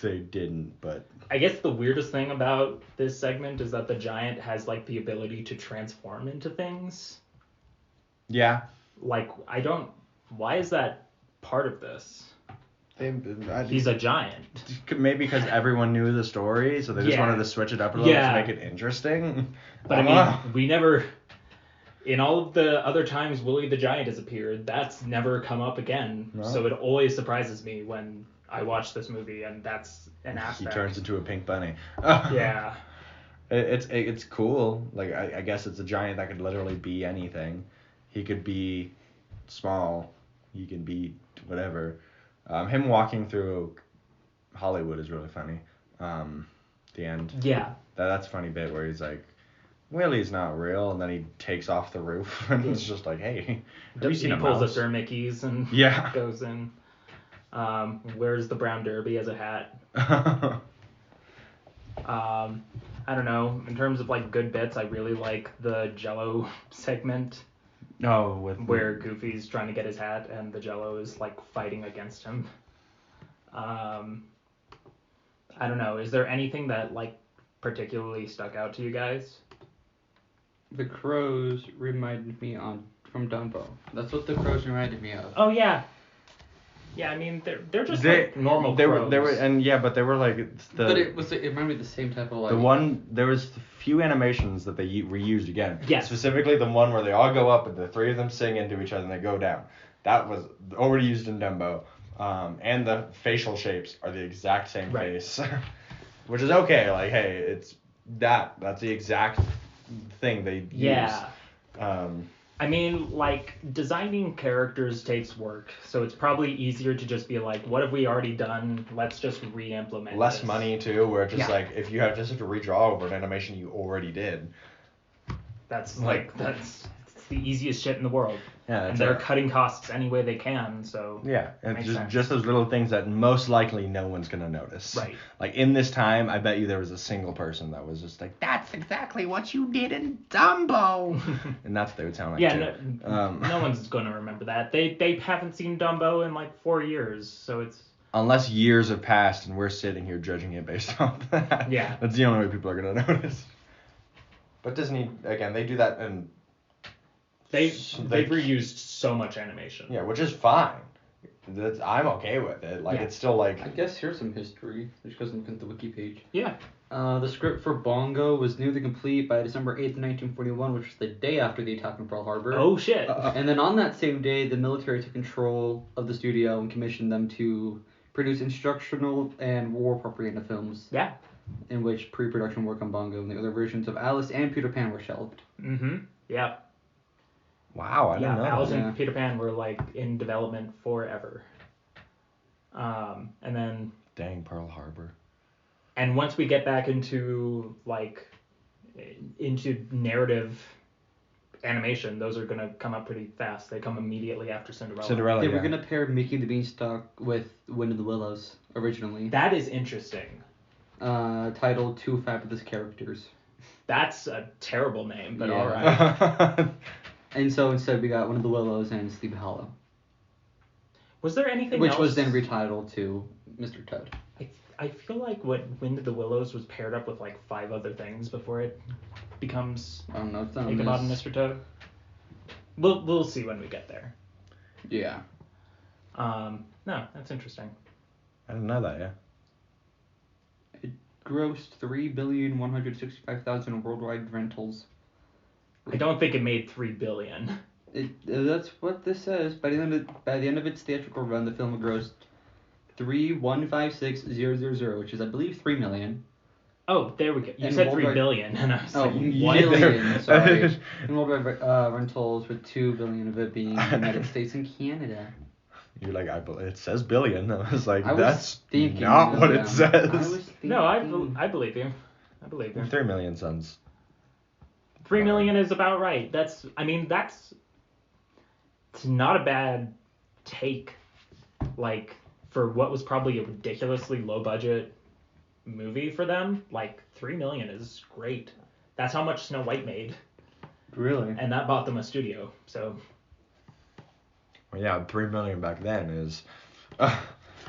Speaker 3: they didn't, but
Speaker 1: I guess the weirdest thing about this segment is that the giant has like the ability to transform into things.
Speaker 3: yeah.
Speaker 1: Like, why is that part of this? He's a giant.
Speaker 3: Maybe because everyone knew the story, so they just wanted to switch it up a little to make it interesting.
Speaker 1: But I mean, we never, in all of the other times Willie the Giant has appeared, that's never come up again. No. So it always surprises me when I watch this movie, and that's an aspect.
Speaker 3: He turns into a pink bunny.
Speaker 1: Yeah.
Speaker 3: It's cool. Like, I guess it's a giant that could literally be anything. He could be small. He can be whatever. Him walking through Hollywood is really funny. The end.
Speaker 1: Yeah.
Speaker 3: That's a funny bit where he's like, Willie's not real, and then he takes off the roof, and it's just like, hey, have you seen a mouse? He pulls
Speaker 1: a Sir Mickey's and goes in. Wears the brown derby as a hat. I don't know. In terms of like good bits, I really like the Jello segment. Where Goofy's trying to get his hat and the Jello is like fighting against him. I don't know. Is there anything that like particularly stuck out to you guys?
Speaker 2: The crows reminded me from Dumbo. That's what the crows reminded me of.
Speaker 1: Oh yeah. Yeah, I mean they're just like normal crows.
Speaker 3: They were but they were like
Speaker 2: But it reminded me of the same type of like.
Speaker 3: There was a few animations that they reused again.
Speaker 1: Yes.
Speaker 3: Specifically the one where they all go up and the three of them sing into each other and they go down. That was already used in Dumbo. And the facial shapes are the exact same face, which is okay. Like, hey, it's that's the exact thing they use.
Speaker 1: Yeah. I mean, like, designing characters takes work, so it's probably easier to just be like, what have we already done? Let's just re-implement
Speaker 3: Less
Speaker 1: this.
Speaker 3: money, too, where it's just like, if you have to redraw over an animation you already did.
Speaker 1: That's it's the easiest shit in the world.
Speaker 3: Yeah,
Speaker 1: and they're cutting costs any way they can, so
Speaker 3: yeah, it's just those little things that most likely no one's gonna notice.
Speaker 1: Right.
Speaker 3: Like in this time, I bet you there was a single person that was just like, "That's exactly what you did in Dumbo," and that's what they would sound like.
Speaker 1: Yeah, no one's gonna remember that. They haven't seen Dumbo in like 4 years, so it's.
Speaker 3: Unless years have passed and we're sitting here judging it based on that.
Speaker 1: Yeah.
Speaker 3: That's the only way people are gonna notice. But Disney, again, they do that and.
Speaker 1: They've reused so much animation.
Speaker 3: Yeah, which is fine. I'm okay with it. Like,
Speaker 1: Yeah.
Speaker 3: it's still like.
Speaker 2: I guess here's some history, just because I'm looking at the wiki page.
Speaker 1: Yeah.
Speaker 2: The script for Bongo was nearly complete by December 8th, 1941, which was the day after the attack on Pearl Harbor.
Speaker 1: Oh shit.
Speaker 2: And then on that same day, the military took control of the studio and commissioned them to produce instructional and war propaganda films.
Speaker 1: Yeah.
Speaker 2: In which pre-production work on Bongo and the other versions of Alice and Peter Pan were shelved.
Speaker 1: Mm-hmm. Yeah.
Speaker 3: Wow, I didn't know.
Speaker 1: Alice
Speaker 3: that.
Speaker 1: and Peter Pan were like in development forever. And then.
Speaker 3: Dang, Pearl Harbor.
Speaker 1: And once we get back into narrative animation, those are gonna come up pretty fast. They come immediately after Cinderella.
Speaker 2: They were gonna pair Mickey the Beanstalk with Wind in the Willows originally.
Speaker 1: That is interesting.
Speaker 2: Titled Two Fabulous Characters.
Speaker 1: That's a terrible name, but
Speaker 2: Yeah.
Speaker 1: all right.
Speaker 2: And so instead we got Wind of the Willows and Sleepy Hollow.
Speaker 1: Was there anything
Speaker 2: Which
Speaker 1: else?
Speaker 2: was then retitled to Mr. Toad.
Speaker 1: I feel like Wind of the Willows was paired up with like 5 other things before it becomes
Speaker 2: I don't know. It's not
Speaker 1: Ichabod and Mr. Toad. We'll see when we get there.
Speaker 2: Yeah.
Speaker 1: No, that's interesting.
Speaker 3: I didn't know that, yeah.
Speaker 2: It grossed 3,165,000 worldwide rentals.
Speaker 1: I don't think it made $3 billion.
Speaker 2: That's what this says. By the end of its theatrical run, the film grossed 3,156,000, which is, I believe, 3 million.
Speaker 1: Oh, there we go. You
Speaker 2: And
Speaker 1: said $3
Speaker 2: worldwide-
Speaker 1: billion, and I was like, what?
Speaker 2: million, sorry. And worldwide rentals with 2 billion of it being in the United States and Canada.
Speaker 3: You're like, it says billion. I was like,
Speaker 2: I was
Speaker 3: that's
Speaker 2: thinking,
Speaker 3: not what
Speaker 2: yeah.
Speaker 3: it says.
Speaker 1: No, I believe you. I believe you.
Speaker 3: 3 million sounds.
Speaker 1: 3 million is about right. It's not a bad take, like, for what was probably a ridiculously low budget movie for them. Like, 3 million is great. That's how much Snow White made,
Speaker 2: Really?
Speaker 1: and that bought them a studio. So
Speaker 3: Well, yeah, 3 million back then is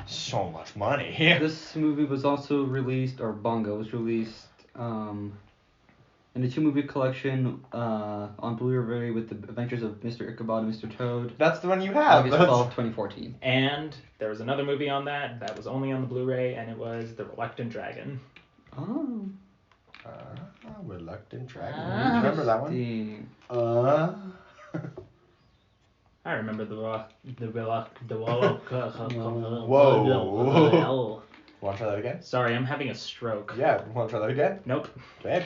Speaker 3: so much money.
Speaker 2: This movie was also released, or Bongo was released, in a 2-movie collection on Blu-ray with the Adventures of Mr. Ichabod and Mr. Toad.
Speaker 3: That's the one you have.
Speaker 2: August 12, 2014.
Speaker 1: and there was another movie on that was only on the Blu-ray, and it was The Reluctant Dragon.
Speaker 2: Oh.
Speaker 3: Reluctant Dragon. Remember that one?
Speaker 2: Interesting.
Speaker 1: I remember the
Speaker 3: Whoa. Want to try that again?
Speaker 1: Sorry, I'm having a stroke.
Speaker 3: Yeah, want to try that again?
Speaker 1: Nope.
Speaker 3: Okay.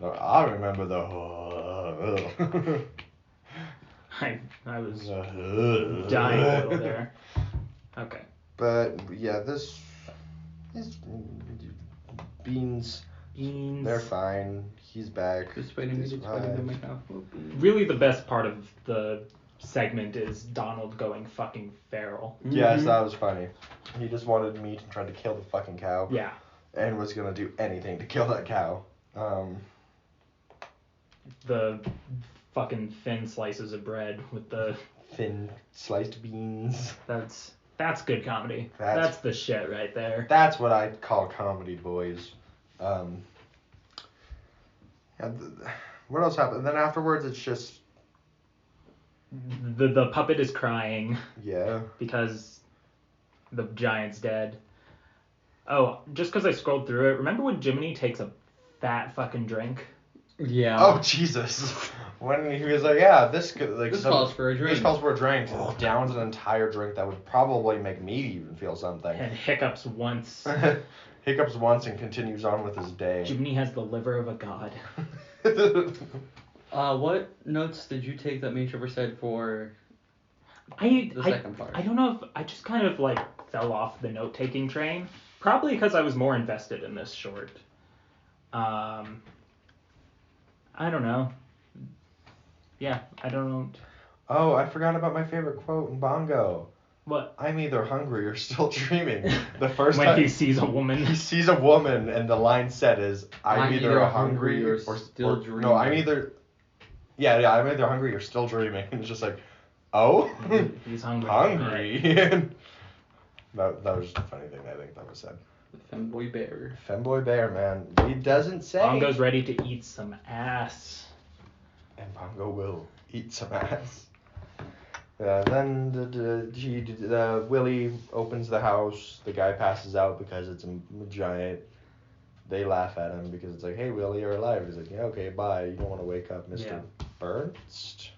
Speaker 3: No, I remember the.
Speaker 1: I was dying a little there. Okay.
Speaker 3: But yeah, this beans. They're fine. He's back.
Speaker 2: Just waiting to get to my house.
Speaker 1: Really, the best part of the segment is Donald going fucking feral.
Speaker 3: Yes, that was funny. He just wanted meat and tried to kill the fucking cow.
Speaker 1: Yeah.
Speaker 3: And was gonna do anything to kill that cow.
Speaker 1: The fucking thin slices of bread with the
Speaker 3: Thin sliced beans.
Speaker 1: That's good comedy. That's the shit right there.
Speaker 3: That's what I call comedy, boys. What else happened? And then afterwards, it's just.
Speaker 1: The puppet is crying.
Speaker 3: Yeah.
Speaker 1: Because the giant's dead. Oh, just because I scrolled through it, remember when Jiminy takes a fat fucking drink?
Speaker 2: Yeah.
Speaker 3: Oh, Jesus. When he was like, yeah, this could, like,
Speaker 2: This calls for a drink.
Speaker 3: This calls for a drink. Downs an entire drink that would probably make me even feel something.
Speaker 1: And hiccups once.
Speaker 3: Hiccups once and continues on with his day.
Speaker 1: Jiminy has the liver of a god.
Speaker 2: What notes did you take that Mitch ever said for
Speaker 1: the
Speaker 2: second part?
Speaker 1: I don't know if I just kind of like fell off the note-taking train. Probably because I was more invested in this short. I don't know. Yeah, I don't.
Speaker 3: Oh, I forgot about my favorite quote in Bongo.
Speaker 1: What?
Speaker 3: I'm either hungry or still dreaming. The first
Speaker 1: when
Speaker 3: time
Speaker 1: he sees a woman.
Speaker 3: he sees a woman and the line said is, I'm either hungry or
Speaker 2: still dreaming.
Speaker 3: No, I'm either. Yeah, I'm either hungry or still dreaming. And it's just like, oh,
Speaker 1: He's hungry.
Speaker 3: hungry. that was just a funny thing I think that was said.
Speaker 2: The femboy bear.
Speaker 3: Femboy bear, man. He doesn't say.
Speaker 1: Bongo's ready to eat some ass.
Speaker 3: And Bongo will eat some ass. Then Willie opens the house. The guy passes out because it's a giant. They laugh at him because it's like, hey, Willie, you're alive. He's like, yeah, okay, bye. You don't want to wake up, Mr. Burns?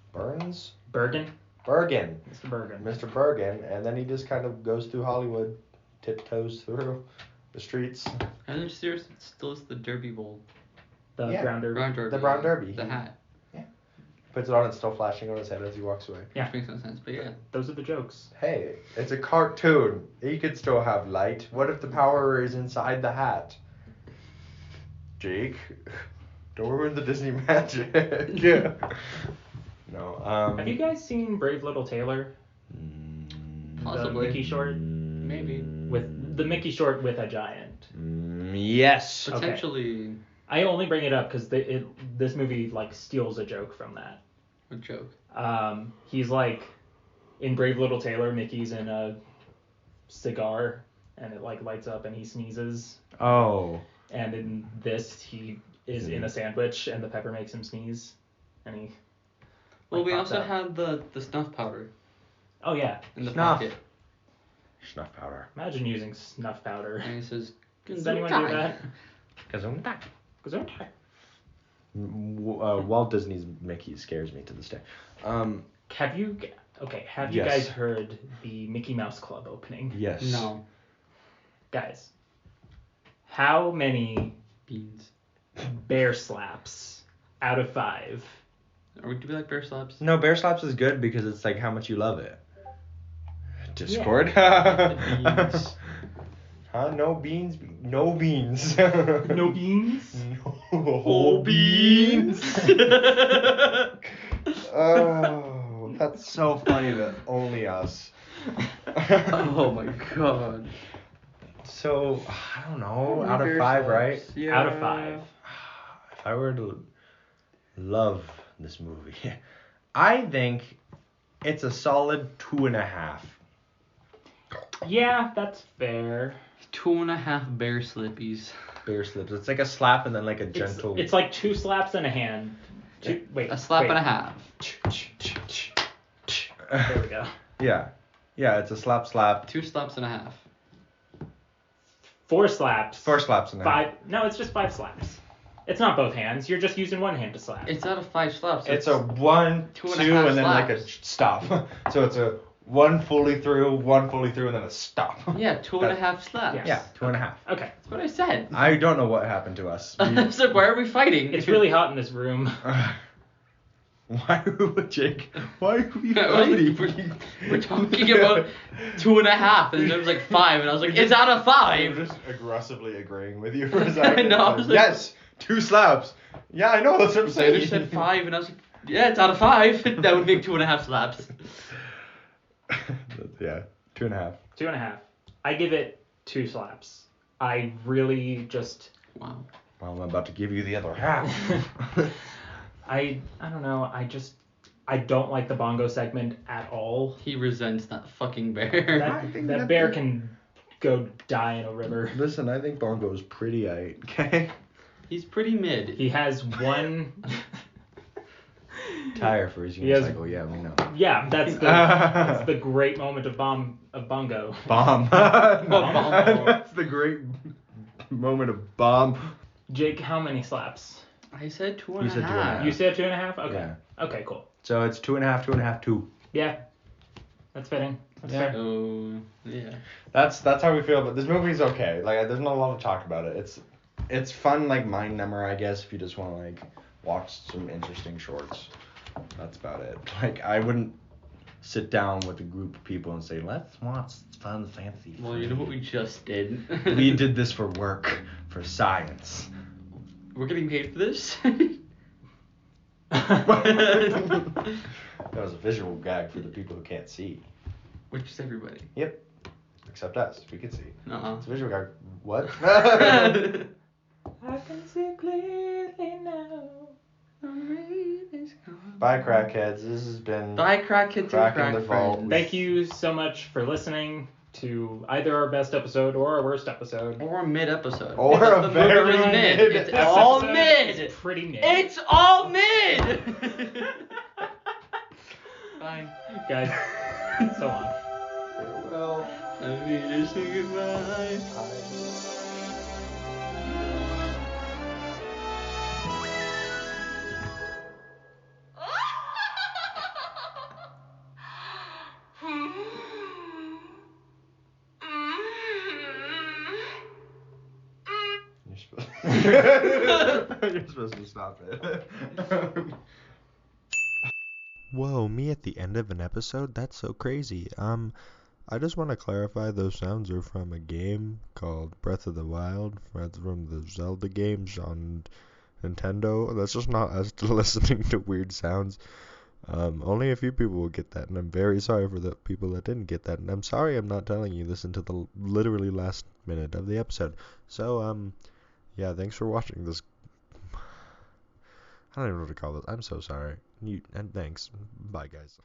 Speaker 1: Bergen.
Speaker 3: Mr.
Speaker 1: Bergen.
Speaker 3: Mr. Bergen. And then he just kind of goes through Hollywood, tiptoes through the streets.
Speaker 2: And there's still the Derby Bowl.
Speaker 1: The brown derby.
Speaker 3: The brown derby.
Speaker 2: The hat.
Speaker 3: Yeah. Puts it on, it's still flashing on his head as he walks away.
Speaker 1: Yeah.
Speaker 2: Which makes no sense, but yeah.
Speaker 1: Those are the jokes.
Speaker 3: Hey, it's a cartoon. He could still have light. What if the power is inside the hat? Jake, don't ruin the Disney magic. Yeah. No.
Speaker 1: Have you guys seen Brave Little Tailor?
Speaker 2: Possibly.
Speaker 1: The Mickey short?
Speaker 2: Maybe.
Speaker 1: With the Mickey short with a giant.
Speaker 3: Yes.
Speaker 2: Potentially.
Speaker 1: Okay. I only bring it up because this movie like steals a joke from that.
Speaker 2: What joke?
Speaker 1: He's like in Brave Little Tailor, Mickey's in a cigar and it like lights up and he sneezes.
Speaker 3: Oh.
Speaker 1: And in this, he is in a sandwich and the pepper makes him sneeze, and he.
Speaker 2: Well, we also had the snuff powder.
Speaker 1: Oh yeah.
Speaker 2: In the
Speaker 3: Snuff.
Speaker 2: pocket.
Speaker 3: Snuff powder.
Speaker 1: Imagine using snuff powder.
Speaker 2: And he says,
Speaker 1: Does anyone do that?
Speaker 3: Gesundheit.
Speaker 1: Gesundheit.
Speaker 3: Walt Disney's Mickey scares me to this day.
Speaker 1: Have you
Speaker 3: Yes.
Speaker 1: guys heard the Mickey Mouse Club opening?
Speaker 3: Yes.
Speaker 2: No.
Speaker 1: Guys, how many
Speaker 2: Beans.
Speaker 1: bear slaps out of 5?
Speaker 2: Do we like bear slaps?
Speaker 3: No, bear slaps is good because it's like how much you love it. Discord.
Speaker 2: Beans.
Speaker 3: Huh? No beans. No beans.
Speaker 1: No beans?
Speaker 3: No whole beans. Oh, that's so funny that only us.
Speaker 2: Oh my god.
Speaker 3: So, I don't know, out of 5, right?
Speaker 2: Yeah.
Speaker 1: Out of 5.
Speaker 3: If I were to love this movie, I think it's a solid 2.5.
Speaker 1: Yeah, that's fair.
Speaker 2: 2.5 bear slippies.
Speaker 3: Bear slips. It's like a slap and then like a gentle.
Speaker 1: It's like 2 slaps and a hand.
Speaker 2: A slap and a half.
Speaker 1: There we go.
Speaker 3: Yeah. Yeah, it's a slap.
Speaker 2: 2 slaps and a half.
Speaker 1: 4 slaps.
Speaker 3: 4 slaps and a half.
Speaker 1: 5. No, it's just 5 slaps. It's not both hands. You're just using one hand to slap.
Speaker 2: It's out of 5 slaps.
Speaker 3: It's a 1, 2,
Speaker 2: 2.5
Speaker 3: and then like a
Speaker 2: slaps.
Speaker 3: stop. So it's a 1 fully through, and then a stop.
Speaker 2: Yeah, 2.5 slaps.
Speaker 1: Yes.
Speaker 3: Yeah, 2.5.
Speaker 1: Okay.
Speaker 2: That's what I said.
Speaker 3: I don't know what happened to us.
Speaker 2: So why are we fighting?
Speaker 1: It's really hot in this room.
Speaker 3: Why would Jake? Why are we
Speaker 2: fighting? We're talking about 2.5, and there was like 5, and I was like, it's out of 5.
Speaker 3: I'm just aggressively agreeing with you for a second.
Speaker 2: No, I was like-
Speaker 3: yes, 2 slaps. Yeah, I know, that's what I'm
Speaker 2: So I
Speaker 3: saying.
Speaker 2: just said 5, and I was like, yeah, it's out of 5. That would make 2.5 slaps.
Speaker 3: Yeah, 2.5.
Speaker 1: 2.5. I give it 2 slaps. I really just.
Speaker 2: Wow.
Speaker 3: Well, I'm about to give you the other half.
Speaker 1: I don't know. I don't like the bongo segment at all.
Speaker 2: He resents that fucking bear.
Speaker 1: That bear can go die in a river.
Speaker 3: Listen, I think Bongo's pretty aight, okay?
Speaker 2: He's pretty mid.
Speaker 1: He has one.
Speaker 3: Tire for his
Speaker 1: He has-
Speaker 3: unicycle, yeah, we know.
Speaker 1: Yeah, that's the great moment of bongo.
Speaker 3: Bomb.
Speaker 1: Bomb.
Speaker 3: That's the great moment of bomb.
Speaker 1: Jake, how many slaps?
Speaker 2: I said 2.5.
Speaker 3: You said 2.5.
Speaker 1: You said 2.5? Okay.
Speaker 3: Yeah.
Speaker 1: Okay, cool.
Speaker 3: So it's 2.5, 2.
Speaker 1: Yeah. That's fitting. That's
Speaker 3: Yeah.
Speaker 1: fair.
Speaker 2: Oh, yeah.
Speaker 3: That's how we feel, but this movie's okay. Like, there's not a lot to talk about it. It's fun, like, mind number, I guess, if you just want to, like, watch some interesting shorts. That's about it. Like, I wouldn't sit down with a group of people and say, let's watch fun, fancy.
Speaker 2: Well, you know what we just did?
Speaker 3: We did this for work, for science.
Speaker 2: We're getting paid for this?
Speaker 3: That was a visual gag for the people who can't see.
Speaker 2: Which is everybody.
Speaker 3: Yep. Except us. We can see.
Speaker 2: Uh-uh.
Speaker 3: It's a visual gag. What?
Speaker 1: I can see clearly now.
Speaker 3: Bye, crackheads. This has been
Speaker 2: Bye, crack kids and
Speaker 3: Crack in
Speaker 2: crack
Speaker 3: the vault.
Speaker 2: friends.
Speaker 1: Thank you so much for listening to either our best episode or our worst episode.
Speaker 2: Or a mid episode.
Speaker 3: Or
Speaker 2: Because
Speaker 3: a
Speaker 2: the movie
Speaker 3: very
Speaker 2: was mid.
Speaker 3: mid
Speaker 2: It's
Speaker 1: This
Speaker 2: all
Speaker 1: episode
Speaker 2: mid.
Speaker 1: is pretty mid.
Speaker 2: It's all mid. Bye.
Speaker 1: Guys, so long.
Speaker 3: Farewell.
Speaker 2: I need to say goodbye.
Speaker 3: You're supposed to stop it.
Speaker 4: Whoa, me at the end of an episode? That's so crazy. I just want to clarify those sounds are from a game called Breath of the Wild. That's from the Zelda games on Nintendo. That's just not us listening to weird sounds. Only a few people will get that, and I'm very sorry for the people that didn't get that. And I'm sorry I'm not telling you this until the literally last minute of the episode. So, yeah, thanks for watching this. I don't even know what to call this. I'm so sorry. And thanks. Bye, guys.